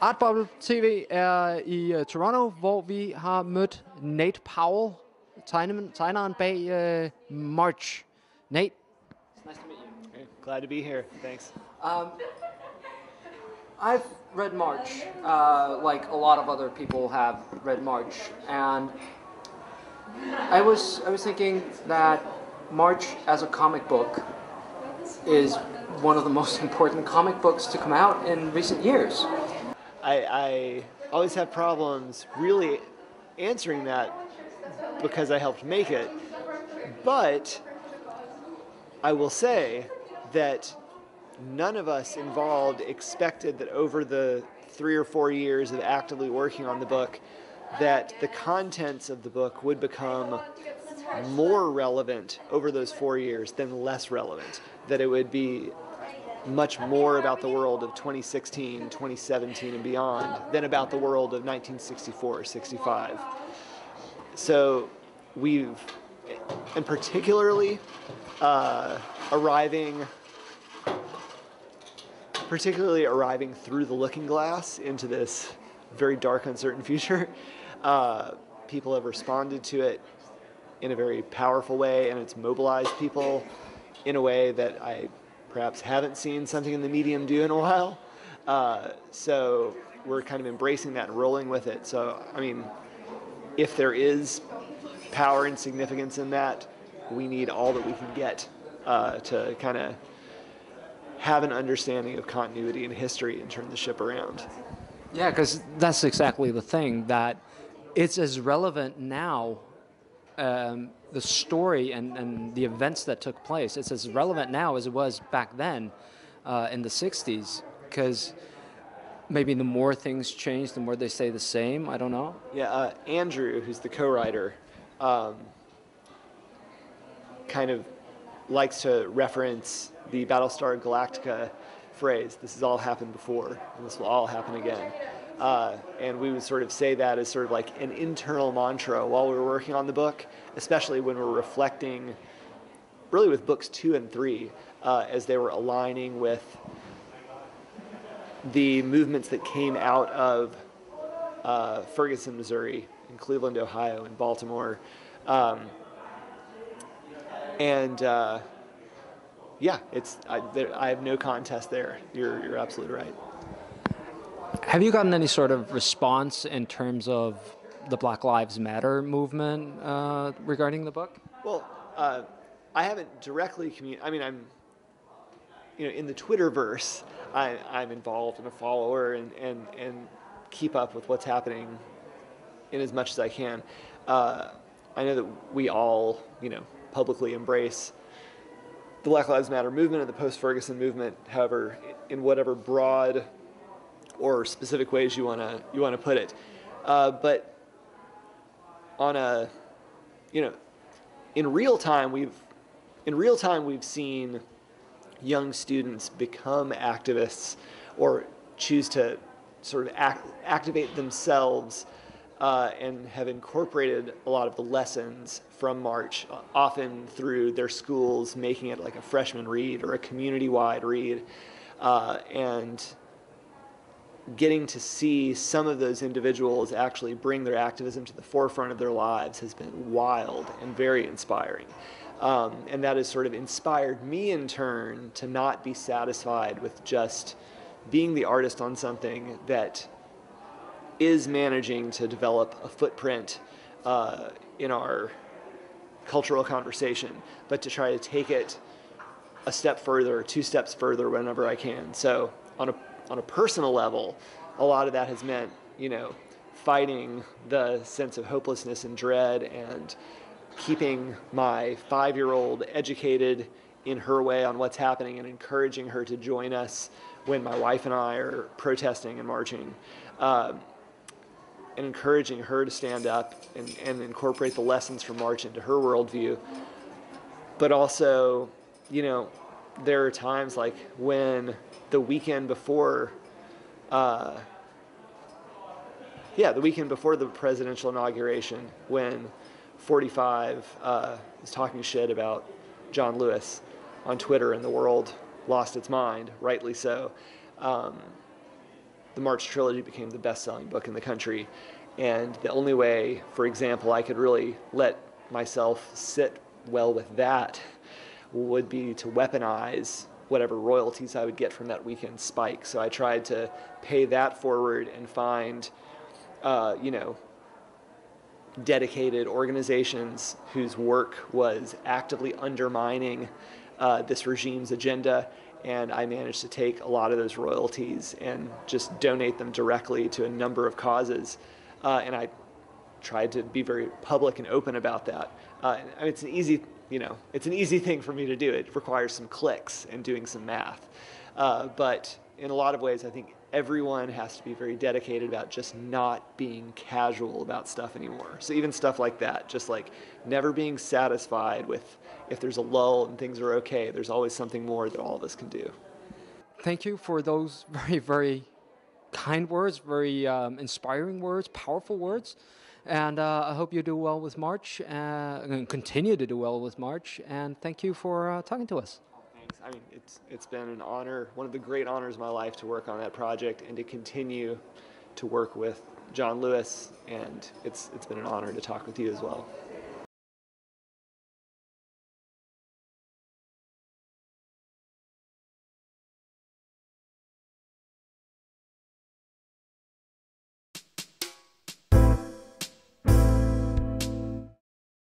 Artbubble TV er i Toronto, hvor vi har mødt Nate Powell, tegneren bag March. Nate, it's nice to meet you. Hey, glad to be here. Thanks. I've read March, like a lot of other people have read March, and I was thinking that March as a comic book is one of the most important comic books to come out in recent years. I always have problems really answering that because I helped make it, but I will say that none of us involved expected that over the 3 or 4 years of actively working on the book that the contents of the book would become more relevant over those 4 years than less relevant, that it would be much more about the world of 2016, 2017 and beyond than about the world of 1964, 65. So we've, and particularly arriving through the looking glass into this very dark, uncertain future, people have responded to it in a very powerful way, and it's mobilized people in a way that I perhaps haven't seen something in the medium do in a while. So we're kind of embracing that and rolling with it. So, I mean, if there is power and significance in that, we need all that we can get to kind of have an understanding of continuity and history and turn the ship around. Yeah, because that's exactly the thing, that it's as relevant now, the story and the events that took place, it's as relevant now as it was back then in the 60s, because maybe the more things change, the more they stay the same, I don't know. Yeah, Andrew, who's the co-writer, kind of likes to reference the Battlestar Galactica phrase, this has all happened before, and this will all happen again. And we would sort of say that as sort of like an internal mantra while we were working on the book, especially when we're reflecting, really with books 2 and 3, as they were aligning with the movements that came out of Ferguson, Missouri, in Cleveland, Ohio, and Baltimore. Yeah, I have no contest there. You're absolutely right. Have you gotten any sort of response in terms of the Black Lives Matter movement regarding the book? Well, I haven't directly I mean, I'm, in the Twitterverse, I'm involved and a follower and keep up with what's happening in as much as I can. I know that we all, publicly embrace the Black Lives Matter movement and the post-Ferguson movement, however, in whatever broad or specific ways you want to put it. But on a, in real time we've seen young students become activists or choose to sort of activate themselves and have incorporated a lot of the lessons from March, often through their schools making it like a freshman read or a community-wide read, and getting to see some of those individuals actually bring their activism to the forefront of their lives has been wild and very inspiring. And that has sort of inspired me in turn to not be satisfied with just being the artist on something that is managing to develop a footprint in our cultural conversation, but to try to take it a step further, 2 steps further whenever I can. So on a personal level, a lot of that has meant, fighting the sense of hopelessness and dread and keeping my 5-year-old educated in her way on what's happening and encouraging her to join us when my wife and I are protesting and marching, and encouraging her to stand up and incorporate the lessons from March into her worldview. But also, there are times like when the weekend before the presidential inauguration, when 45 was talking shit about John Lewis on Twitter and the world lost its mind, rightly so. the March trilogy became the best-selling book in the country. And the only way, for example, I could really let myself sit well with that would be to weaponize whatever royalties I would get from that weekend spike. So I tried to pay that forward and find, dedicated organizations whose work was actively undermining this regime's agenda. And I managed to take a lot of those royalties and just donate them directly to a number of causes. And I tried to be very public and open about that. I mean, it's an easy thing for me to do. It requires some clicks and doing some math. But in a lot of ways, I think everyone has to be very dedicated about just not being casual about stuff anymore. So even stuff like that, just like never being satisfied with if there's a lull and things are okay, there's always something more that all of us can do. Thank you for those very, very kind words, very inspiring words, powerful words. And I hope you do well with March and continue to do well with March. And thank you for talking to us. Thanks. I mean, it's been an honor, one of the great honors of my life to work on that project and to continue to work with John Lewis. And it's been an honor to talk with you as well.